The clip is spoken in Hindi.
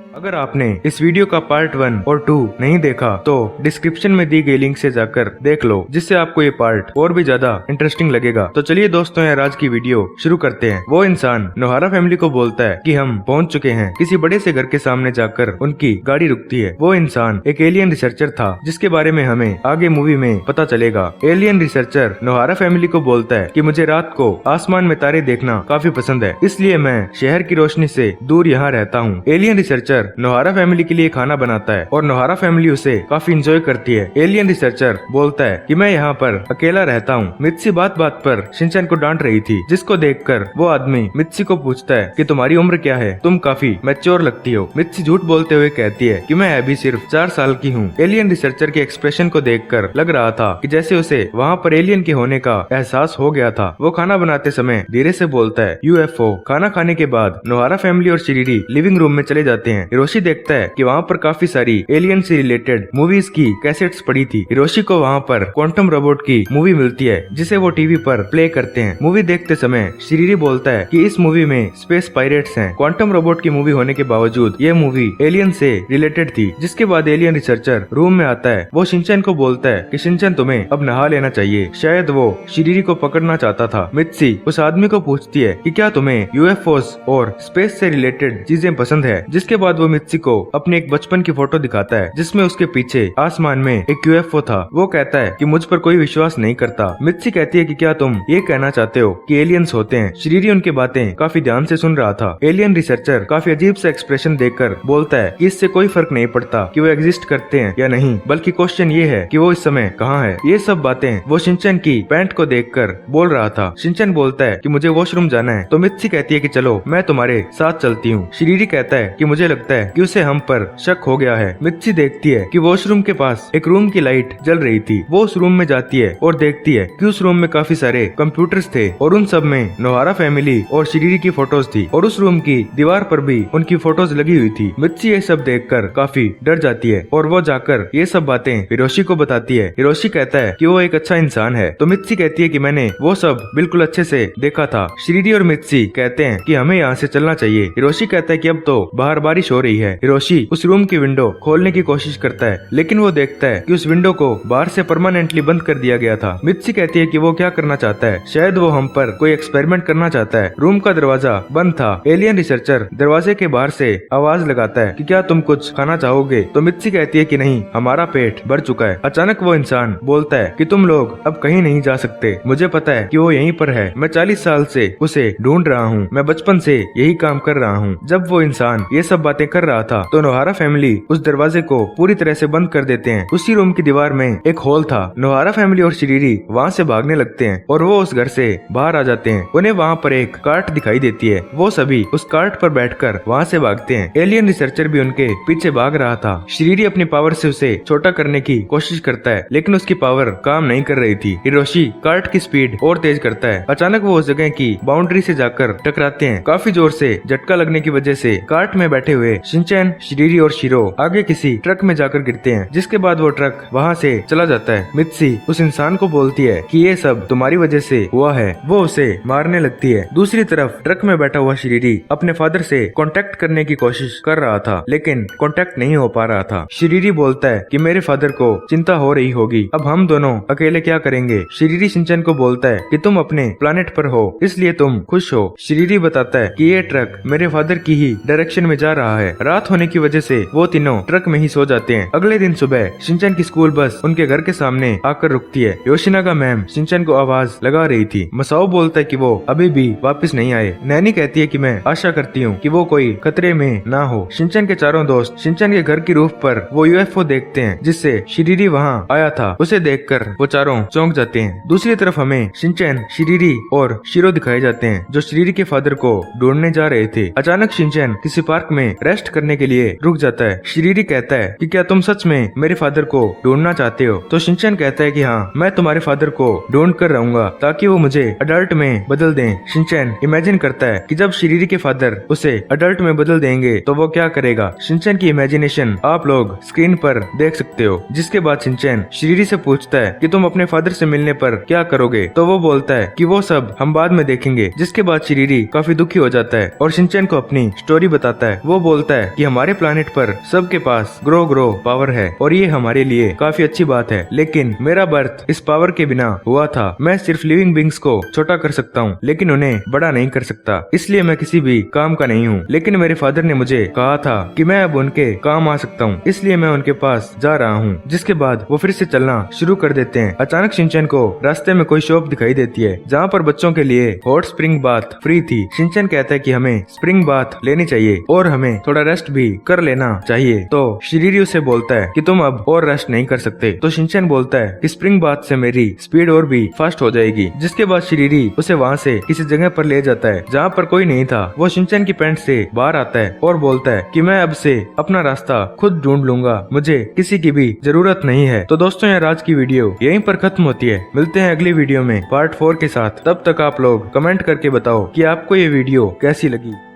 अगर आपने इस वीडियो का पार्ट 1 और 2 नहीं देखा तो डिस्क्रिप्शन में दी गई लिंक से जाकर देख लो, जिससे आपको ये पार्ट और भी ज्यादा इंटरेस्टिंग लगेगा। तो चलिए दोस्तों, यार आज की वीडियो शुरू करते हैं। वो इंसान नोहारा फैमिली को बोलता है कि हम पहुंच चुके हैं। किसी बड़े से घर के सामने जाकर उनकी गाड़ी रुकती है। वो इंसान एक एलियन रिसर्चर था, जिसके बारे में हमें आगे मूवी में पता चलेगा। एलियन रिसर्चर नोहारा फैमिली को बोलता है कि मुझे रात को आसमान में तारे देखना काफी पसंद है, इसलिए मैं शहर की रोशनी से दूर यहाँ रहता हूँ। एलियन रिसर्चर नोहारा फैमिली के लिए खाना बनाता है और नोहारा फैमिली उसे काफी एंजॉय करती है। एलियन रिसर्चर बोलता है कि मैं यहाँ पर अकेला रहता हूँ। मित्सी बात बात पर शिनचैन को डांट रही थी, जिसको देखकर वो आदमी मित्सी को पूछता है कि तुम्हारी उम्र क्या है, तुम काफी मैच्योर लगती हो। मित्सी झूठ बोलते हुए कहती है कि मैं अभी सिर्फ 4 साल की हूँ। एलियन रिसर्चर के एक्सप्रेशन को देखकर लग रहा था कि जैसे उसे वहाँ पर एलियन के होने का एहसास हो गया था। वो खाना बनाते समय धीरे से बोलता है यूएफओ। खाना खाने के बाद नोहारा फैमिली और शिरीरी लिविंग रूम में चले जाते हैं। हिरोशी देखता है कि वहाँ पर काफी सारी एलियन से रिलेटेड मूवीज की कैसेट्स पड़ी थी। हिरोशी को वहाँ पर क्वांटम रोबोट की मूवी मिलती है, जिसे वो टीवी पर प्ले करते हैं। मूवी देखते समय शिरीरी बोलता है कि इस मूवी में स्पेस पायरेट्स हैं। क्वांटम रोबोट की मूवी होने के बावजूद ये मूवी एलियन से रिलेटेड थी। जिसके बाद एलियन रिसर्चर रूम में आता है। वो शिनचैन को बोलता है कि शिनचैन तुम्हें अब नहा लेना चाहिए। शायद वो शिरीरी को पकड़ना चाहता था। मित्सी उस आदमी को पूछती है कि क्या तुम्हें यूएफओस और स्पेस से रिलेटेड चीजें पसंद है। जिसके बाद वो मित्सी को अपने एक बचपन की फोटो दिखाता है, जिसमें उसके पीछे आसमान में एक यूएफओ था। वो कहता है कि मुझ पर कोई विश्वास नहीं करता। मित्सी कहती है कि क्या तुम ये कहना चाहते हो कि एलियंस होते हैं। शिरीरी उनकी बातें काफी ध्यान से सुन रहा था। एलियन रिसर्चर काफी अजीब सा एक्सप्रेशन देकर बोलता है कि इससे कोई फर्क नहीं पड़ता कि वो एग्जिस्ट करते हैं या नहीं, बल्कि क्वेश्चन ये है कि वो इस समय कहाँ है। ये सब बातें वो शिनचैन की पैंट को देखकर बोल रहा था। शिनचैन बोलता है कि मुझे वॉशरूम जाना है, तो मित्सी कहती है कि चलो मैं तुम्हारे साथ चलती हूँ। शिरीरी कहता है कि मुझे लगता है कि उसे हम पर शक हो गया है। मित्सी देखती है कि वॉशरूम के पास एक रूम की लाइट जल रही थी। वो उस रूम में जाती है और देखती है कि उस रूम में काफी सारे कंप्यूटर्स थे और उन सब में नोहारा फैमिली और शिरीरी की फोटोज थी और उस रूम की दीवार पर भी उनकी फोटोज लगी हुई थी। मित्सी ये सब देखकर काफी डर जाती है और वो जाकर ये सब बातें हिरोशी को बताती है। हिरोशी कहता है कि वो एक अच्छा इंसान है, तो मित्सी कहती है कि मैंने वो सब बिल्कुल अच्छे से देखा था। शिरीरी और मित्सी कहते हैं कि हमें यहाँ से चलना चाहिए। हिरोशी कहता है कि अब तो बाहर बारिश हो रही है। हिरोशी उस रूम की विंडो खोलने की कोशिश करता है, लेकिन वो देखता है कि उस विंडो को बाहर से परमानेंटली बंद कर दिया गया था। मित्सी कहती है कि वो क्या करना चाहता है, शायद वो हम पर कोई एक्सपेरिमेंट करना चाहता है। रूम का दरवाजा बंद था। एलियन रिसर्चर दरवाजे के बाहर से आवाज लगाता है कि क्या तुम कुछ खाना चाहोगे, तो मित्सी कहती है कि नहीं, हमारा पेट भर चुका है। अचानक वो इंसान बोलता है कि तुम लोग अब कहीं नहीं जा सकते, मुझे पता है कि वो यहीं पर है। मैं 40 साल से उसे ढूंढ रहा हूँ, मैं बचपन से यही काम कर रहा हूँ। जब वो इंसान ये सब बातें कर रहा था तो नोहारा फैमिली उस दरवाजे को पूरी तरह से बंद कर देते हैं। उसी रूम की दीवार में एक होल था। नोहारा फैमिली और शिरीरी वहाँ से भागने लगते हैं और वो उस घर से बाहर आ जाते हैं। उन्हें वहाँ पर एक कार्ट दिखाई देती है। वो सभी उस कार्ट पर बैठकर वहाँ से भागते हैं। एलियन रिसर्चर भी उनके पीछे भाग रहा था। शिरीरी अपनी पावर से उसे छोटा करने की कोशिश करता है, लेकिन उसकी पावर काम नहीं कर रही थी। हिरोशी कार्ट की स्पीड और तेज करता है। अचानक वो उस जगह की बाउंड्री से जाकर टकराते हैं। काफी जोर से झटका लगने की वजह से कार्ट में बैठे हुए शिनचैन, शिरीरी और शिरो आगे किसी ट्रक में जाकर गिरते हैं, जिसके बाद वो ट्रक वहाँ से चला जाता है। मित्सी उस इंसान को बोलती है कि ये सब तुम्हारी वजह से हुआ है। वो उसे मारने लगती है। दूसरी तरफ ट्रक में बैठा हुआ शिरीरी अपने फादर से कांटेक्ट करने की कोशिश कर रहा था, लेकिन कांटेक्ट नहीं हो पा रहा था। शिरीरी बोलता है कि मेरे फादर को चिंता हो रही होगी, अब हम दोनों अकेले क्या करेंगे। शिरीरी शिनचैन को बोलता है कि तुम अपने प्लेनेट पर हो, इसलिए तुम खुश हो। शिरीरी बताता है कि ये ट्रक मेरे फादर की ही डायरेक्शन में जा रहा है। रात होने की वजह से वो तीनों ट्रक में ही सो जाते हैं। अगले दिन सुबह शिनचैन की स्कूल बस उनके घर के सामने आकर रुकती है। योशिनागा मैम शिनचैन को आवाज लगा रही थी। मसाओ बोलता है कि वो अभी भी वापस नहीं आए। नैनी कहती है कि मैं आशा करती हूँ कि वो कोई खतरे में ना हो। शिनचैन के चारों दोस्त शिनचैन के घर की रूफ पर वो यूएफओ देखते हैं, जिससे शिरीरी वहाँ आया था। उसे देखकर वो चारों चौंक जाते हैं। दूसरी तरफ हमें शिनचैन, शिरीरी और शिरो दिखाए जाते हैं, जो शिरीरी के फादर को ढूंढने जा रहे थे। अचानक शिनचैन किसी पार्क में रेस्ट करने के लिए रुक जाता है। शिरीरी कहता है कि क्या तुम सच में मेरे फादर को ढूंढना चाहते हो, तो शिनचैन कहता है कि हाँ, मैं तुम्हारे फादर को ढूंढ कर रहूंगा ताकि वो मुझे अडल्ट में बदल दें। शिनचैन इमेजिन करता है कि जब शिरीरी के फादर उसे अडल्ट में बदल देंगे तो वो क्या करेगा। शिनचैन की इमेजिनेशन आप लोग स्क्रीन पर देख सकते हो। जिसके बाद शिनचैन शिरीरी से पूछता है कि तुम अपने फादर से मिलने पर क्या करोगे, तो वो बोलता है कि वो सब हम बाद में देखेंगे। जिसके बाद शिरीरी काफी दुखी हो जाता है और शिनचैन को अपनी स्टोरी बताता है। वो बोलता है कि हमारे प्लानिट पर सबके पास ग्रो पावर है और ये हमारे लिए काफी अच्छी बात है, लेकिन मेरा बर्थ इस पावर के बिना हुआ था। मैं सिर्फ लिविंग बींग्स को छोटा कर सकता हूँ लेकिन उन्हें बड़ा नहीं कर सकता, इसलिए मैं किसी भी काम का नहीं हूँ। लेकिन मेरे फादर ने मुझे कहा था कि मैं अब उनके काम आ सकता हूँ, इसलिए मैं उनके पास जा रहा हूँ। जिसके बाद वो फिर से चलना शुरू कर देते हैं। अचानक शिनचैन को रास्ते में कोई शॉप दिखाई देती है जहाँ पर बच्चों के लिए हॉट स्प्रिंग बाथ फ्री थी। शिनचैन कहता है कि हमें स्प्रिंग बाथ लेनी चाहिए और हमें थोड़ा रेस्ट भी कर लेना चाहिए। तो शिरीरी उसे बोलता है कि तुम अब और रेस्ट नहीं कर सकते। तो शिनचैन बोलता है कि स्प्रिंग बाथ से मेरी स्पीड और भी फास्ट हो जाएगी। जिसके बाद शिरीरी उसे वहाँ से किसी जगह पर ले जाता है जहाँ पर कोई नहीं था। वो शिनचैन की पैंट से बाहर आता है और बोलता है कि मैं अब से अपना रास्ता खुद ढूंढ लूंगा, मुझे किसी की भी जरूरत नहीं है। तो दोस्तों यार आज की वीडियो यहीं पर खत्म होती है। मिलते हैं अगली वीडियो में पार्ट 4 के साथ। तब तक आप लोग कमेंट करके बताओ कि आपको ये वीडियो कैसी लगी।